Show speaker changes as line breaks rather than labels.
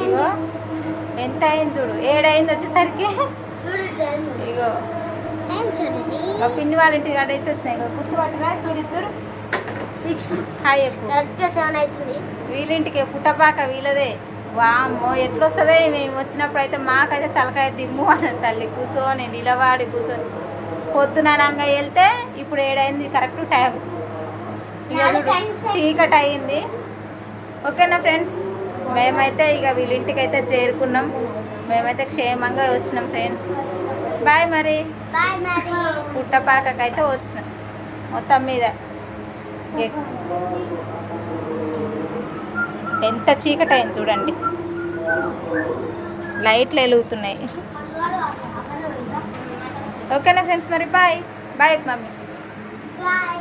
ఇగో ఎంత అయింది చూడు, 7 అయింది వచ్చేసరికి. ఇగో మా పిన్ని వాళ్ళ ఇంటికి అడైతే వచ్చినాయి. ఇగో గుర్తుపట్టుగా చూడు చూడు
6
హాయ్ చెప్పు.
కరెక్ట్గా 7 అవుతుంది.
వీళ్ళింటికి పుట్టపాక వీళ్ళదే. వామ్మో ఎట్లా వస్తుందే, మేము వచ్చినప్పుడు అయితే మాకైతే తలకాయ దిమ్ము అన్నది తల్లి. కూర్చొని నిలబడి కూర్చొని పొద్దుననంగా వెళ్తే ఇప్పుడు 7 అయింది కరెక్ట్ టైం. చీకటి అయింది. ఓకేనా ఫ్రెండ్స్, మేమైతే ఇక వీళ్ళింటికి అయితే చేరుకున్నాం. మేమైతే క్షేమంగా వచ్చినాం ఫ్రెండ్స్. బాయ్ మరి. పుట్టపాకకైతే వచ్చినాం మొత్తం మీద. ఎంత చీకటి అయింది చూడండి, లైట్లు వెలుగుతున్నాయి. ఓకేనా ఫ్రెండ్స్ మరి బాయ్ బాయ్ మమ్మీ.
బాయ్.